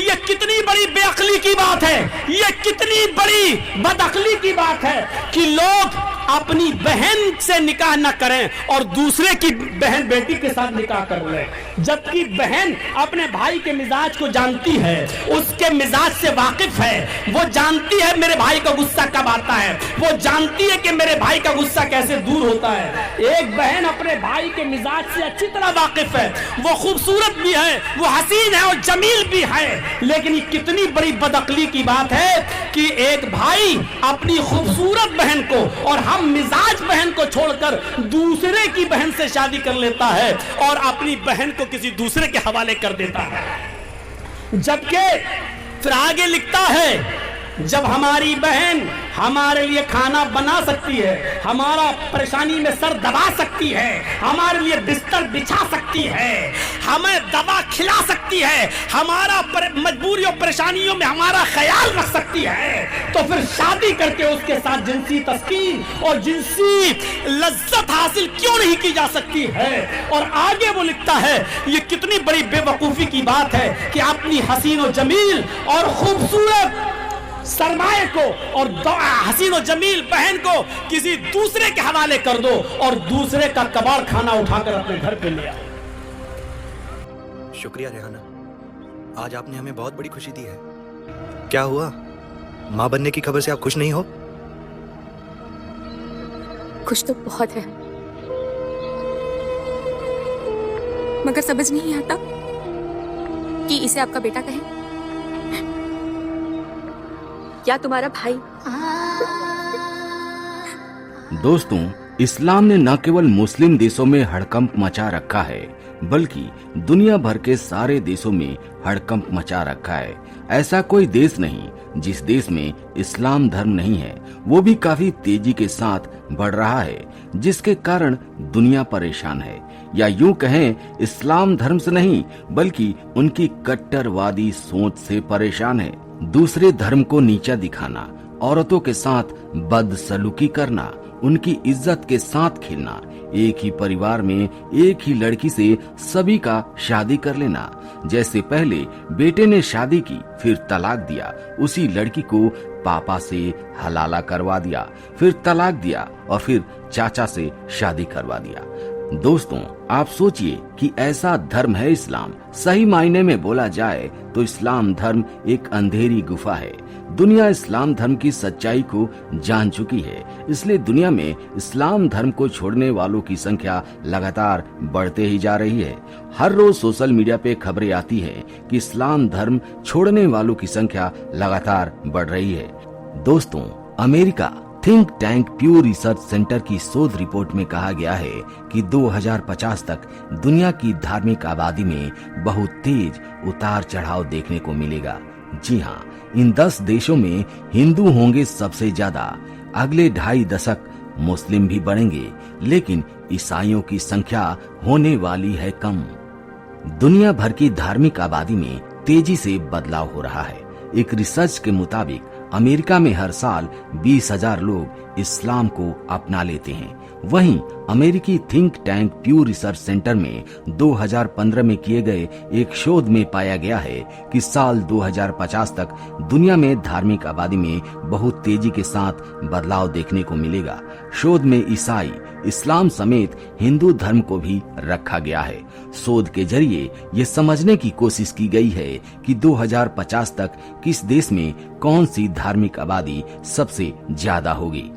ये कितनी बड़ी बेअक्ली की बात है, ये कितनी बड़ी बदअक्ली की बात है कि लोग अपनी बहन से निकाह न करें और दूसरे की बहन बेटी के साथ निकाह कर लें, जबकि बहन अपने भाई के मिजाज को जानती है, उसके मिजाज से वाकिफ है, वो जानती है मेरे भाई का गुस्सा कब आता है, वो जानती है कि मेरे भाई का गुस्सा कैसे दूर होता है। एक बहन अपने भाई के मिजाज से अच्छी तरह वाकिफ है, वो खूबसूरत भी है, वो हसीन है और जमील भी है, लेकिन ये कितनी बड़ी बदअक्ली की बात है कि एक भाई अपनी खूबसूरत बहन को और हम मिजाज बहन को छोड़कर दूसरे की बहन से शादी कर लेता है और अपनी बहन को किसी दूसरे के हवाले कर देता है। जबकि फिर आगे लिखता है, जब हमारी बहन हमारे लिए खाना बना सकती है, हमारा परेशानी में सर दबा सकती है, हमारे लिए बिस्तर बिछा सकती है, हमें दवा खिला सकती है, हमारा मजबूरियों परेशानियों में हमारा ख्याल रख सकती है, तो फिर शादी करके उसके साथ जिनसी तस्कीन और जिनसी लज्जत हासिल क्यों नहीं की जा सकती है। और आगे वो लिखता है, ये कितनी बड़ी बेवकूफी की बात है कि अपनी हसीन और जमील और खूबसूरत सरमाए को और हसीन और जमील बहन को किसी दूसरे के हवाले कर दो और दूसरे का कबाड़ खाना उठाकर अपने घर पे ले आओ। शुक्रिया रेहाना, आज आपने हमें बहुत बड़ी खुशी दी है। क्या हुआ, मां बनने की खबर से आप खुश नहीं हो? खुश तो बहुत है, मगर समझ नहीं आता कि इसे आपका बेटा कहें या तुम्हारा भाई। दोस्तों, इस्लाम ने न केवल मुस्लिम देशों में हड़कंप मचा रखा है, बल्कि दुनिया भर के सारे देशों में हड़कंप मचा रखा है। ऐसा कोई देश नहीं जिस देश में इस्लाम धर्म नहीं है, वो भी काफी तेजी के साथ बढ़ रहा है, जिसके कारण दुनिया परेशान है। या यूं कहें, इस्लाम धर्म से नहीं बल्कि उनकी कट्टरवादी सोच से परेशान है। दूसरे धर्म को नीचा दिखाना, औरतों के साथ बदसलूकी करना, उनकी इज्जत के साथ खेलना, एक ही परिवार में एक ही लड़की से सभी का शादी कर लेना। जैसे पहले बेटे ने शादी की फिर तलाक दिया, उसी लड़की को पापा से हलाला करवा दिया, फिर तलाक दिया और फिर चाचा से शादी करवा दिया। दोस्तों, आप सोचिए कि ऐसा धर्म है इस्लाम। सही मायने में बोला जाए तो इस्लाम धर्म एक अंधेरी गुफा है। दुनिया इस्लाम धर्म की सच्चाई को जान चुकी है, इसलिए दुनिया में इस्लाम धर्म को छोड़ने वालों की संख्या लगातार बढ़ते ही जा रही है। हर रोज सोशल मीडिया पे खबरें आती हैं कि इस्लाम धर्म छोड़ने वालों की संख्या लगातार बढ़ रही है। दोस्तों, America think tank प्यू research centre की शोध रिपोर्ट में कहा गया है कि 2050 तक दुनिया की धार्मिक आबादी में बहुत तेज उतार चढ़ाव देखने को मिलेगा। जी हाँ, इन 10 देशों में हिंदू होंगे सबसे ज्यादा। अगले 2.5 दशक मुस्लिम भी बढ़ेंगे, लेकिन ईसाइयों की संख्या होने वाली है कम। दुनिया भर की धार्मिक आबादी में तेजी से बदलाव हो रहा है। एक रिसर्च के मुताबिक अमेरिका में हर साल 20,000 लोग इस्लाम को अपना लेते हैं। वहीं अमेरिकी थिंक टैंक प्यू रिसर्च सेंटर में 2015 में किए गए एक शोध में पाया गया है कि साल 2050 तक दुनिया में धार्मिक आबादी में बहुत तेजी के साथ बदलाव देखने को मिलेगा। शोध में ईसाई, इस्लाम समेत हिंदू धर्म को भी रखा गया है। शोध के जरिए ये समझने की कोशिश की गई है कि 2050 तक किस देश में कौन सी धार्मिक आबादी सबसे ज्यादा होगी।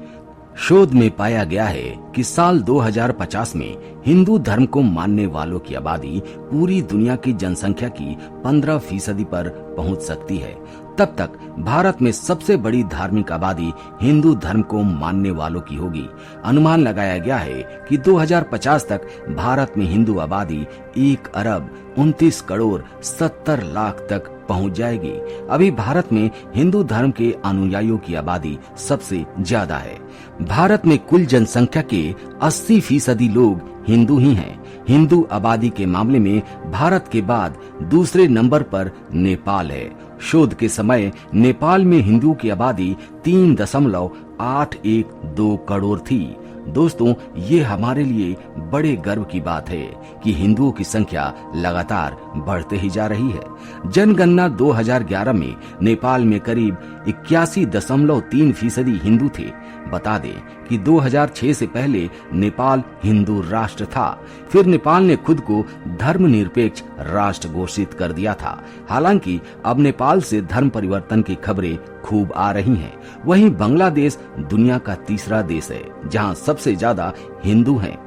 शोध में पाया गया है कि साल 2050 में हिंदू धर्म को मानने वालों की आबादी पूरी दुनिया की जनसंख्या की 15% पर पहुंच सकती है। तब तक भारत में सबसे बड़ी धार्मिक आबादी हिंदू धर्म को मानने वालों की होगी। अनुमान लगाया गया है कि 2050 तक भारत में हिंदू आबादी 1,29,70,00,000 तक पहुंच जाएगी। अभी भारत में हिंदू धर्म के अनुयायियों की आबादी सबसे ज्यादा है। भारत में कुल जनसंख्या के 80% लोग हिंदू ही हैं। हिंदू आबादी के मामले में भारत के बाद दूसरे नंबर पर नेपाल है। शोध के समय नेपाल में हिंदुओं की आबादी 3.812 करोड़ थी। दोस्तों, ये हमारे लिए बड़े गर्व की बात है कि हिंदुओं की संख्या लगातार बढ़ते ही जा रही है। जनगणना 2011 में नेपाल में करीब 81.3% हिंदू थे। बता दें कि 2006 से पहले नेपाल हिंदू राष्ट्र था। फिर नेपाल ने खुद को धर्मनिरपेक्ष राष्ट्र घोषित कर दिया था। हालांकि अब नेपाल से धर्म परिवर्तन की खबरें खूब आ रही हैं। वहीं बांग्लादेश दुनिया का तीसरा देश है जहां सबसे ज्यादा हिंदू हैं।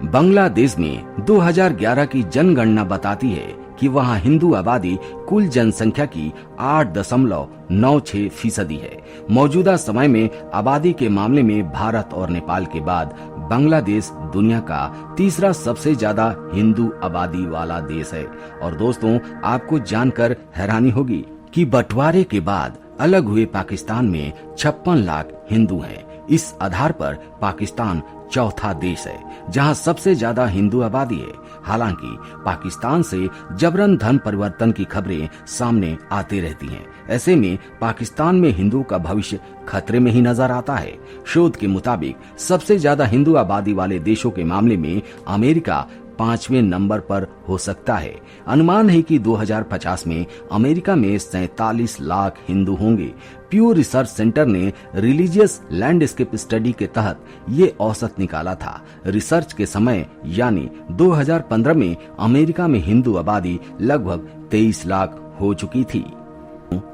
बांग्लादेश में 2011 की जनगणना बताती है कि वहां हिंदू आबादी कुल जनसंख्या की 8.96% है। मौजूदा समय में आबादी के मामले में भारत और नेपाल के बाद बांग्लादेश दुनिया का तीसरा सबसे ज्यादा हिंदू आबादी वाला देश है। और दोस्तों, आपको जानकर हैरानी होगी कि बंटवारे के बाद अलग हुए पाकिस्तान में 56 लाख हिंदू हैं। इस आधार पर पाकिस्तान चौथा देश है जहां सबसे ज्यादा हिंदू आबादी है। हालांकि पाकिस्तान से जबरन धर्म परिवर्तन की खबरें सामने आती रहती हैं। ऐसे में पाकिस्तान में हिंदुओं का भविष्य खतरे में ही नजर आता है। शोध के मुताबिक सबसे ज्यादा हिंदू आबादी वाले देशों के मामले में अमेरिका 5वें नंबर पर हो सकता है। अनुमान है कि 2050 में अमेरिका में 47 लाख हिंदू होंगे। प्यू रिसर्च सेंटर ने रिलीजियस लैंडस्केप स्टडी के तहत ये औसत निकाला था। रिसर्च के समय यानी 2015 में अमेरिका में हिंदू आबादी लगभग 23 लाख हो चुकी थी।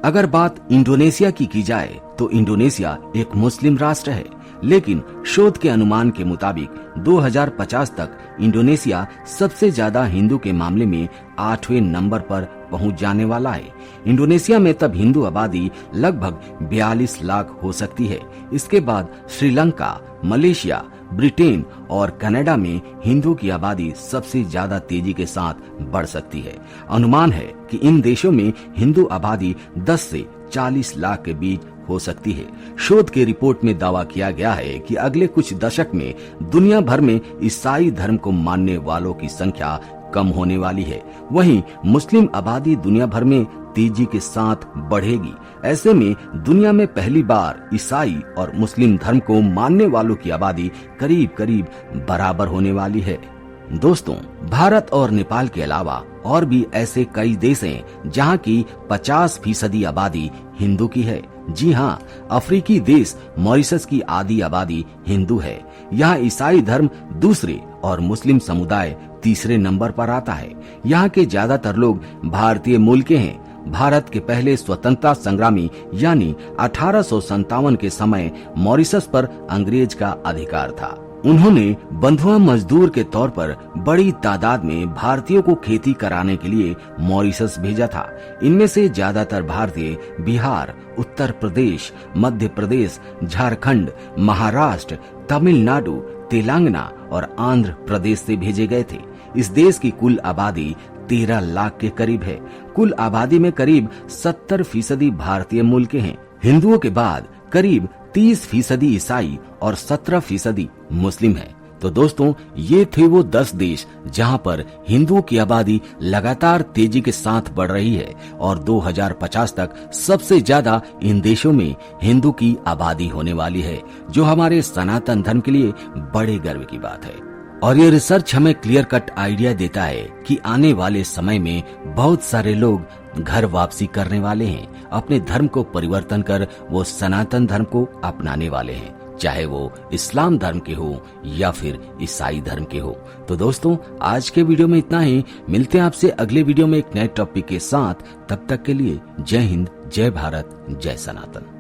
अगर बात इंडोनेशिया की जाए तो इंडोनेशिया एक मुस्लिम राष्ट्र है, लेकिन शोध के अनुमान के मुताबिक 2050 तक इंडोनेशिया सबसे ज्यादा हिंदू के मामले में 8वें नंबर पर पहुंच जाने वाला है। इंडोनेशिया में तब हिंदू आबादी लगभग 42 लाख हो सकती है। इसके बाद श्रीलंका, मलेशिया, ब्रिटेन और कनाडा में हिंदुओं की आबादी सबसे ज्यादा तेजी के साथ बढ़ सकती है। अनुमान है कि इन देशों में हिंदू आबादी 10 से 40 लाख के बीच हो सकती है। शोध के रिपोर्ट में दावा किया गया है कि अगले कुछ दशक में दुनिया भर में ईसाई धर्म को मानने वालों की संख्या कम होने वाली है। वहीं मुस्लिम आबादी दुनिया भर में तेजी के साथ बढ़ेगी। ऐसे में दुनिया में पहली बार ईसाई और मुस्लिम धर्म को मानने वालों की आबादी करीब करीब बराबर होने वाली है। दोस्तों, भारत और नेपाल के अलावा और भी ऐसे कई देश हैं जहां की 50% आबादी हिंदू की है। जी हाँ, अफ्रीकी देश मॉरिशस की आधी आबादी हिंदू है। यहाँ ईसाई धर्म दूसरे और मुस्लिम समुदाय तीसरे नंबर पर आता है। यहाँ के ज्यादातर लोग भारतीय मूल के हैं। भारत के पहले स्वतंत्रता संग्रामी यानी 1857 के समय मॉरिशस पर अंग्रेज का अधिकार था। उन्होंने बंधुआ मजदूर के तौर पर बड़ी तादाद में भारतीयों को खेती कराने के लिए मॉरिशस भेजा था। इनमें से ज्यादातर भारतीय बिहार, उत्तर प्रदेश, मध्य प्रदेश, झारखंड, महाराष्ट्र, तमिलनाडु, तेलंगाना और आंध्र प्रदेश से भेजे गए थे। इस देश की कुल आबादी 13 लाख के करीब है। कुल आबादी में करीब 70% भारतीय मूल के हैं। हिंदुओं के बाद करीब 30% ईसाई और 17% मुस्लिम है। तो दोस्तों, ये थे वो 10 देश जहां पर हिंदुओं की आबादी लगातार तेजी के साथ बढ़ रही है और 2050 तक सबसे ज्यादा इन देशों में हिंदू की आबादी होने वाली है, जो हमारे सनातन धर्म के लिए बड़े गर्व की बात है। और ये रिसर्च हमें क्लियर कट आइडिया देता है कि आने वाले समय में बहुत सारे लोग घर वापसी करने वाले हैं। अपने धर्म को परिवर्तन कर वो सनातन धर्म को अपनाने वाले हैं, चाहे वो इस्लाम धर्म के हो या फिर ईसाई धर्म के हो। तो दोस्तों, आज के वीडियो में इतना ही। मिलते हैं आपसे अगले वीडियो में एक नए टॉपिक के साथ। तब तक के लिए जय हिंद, जय भारत, जय सनातन।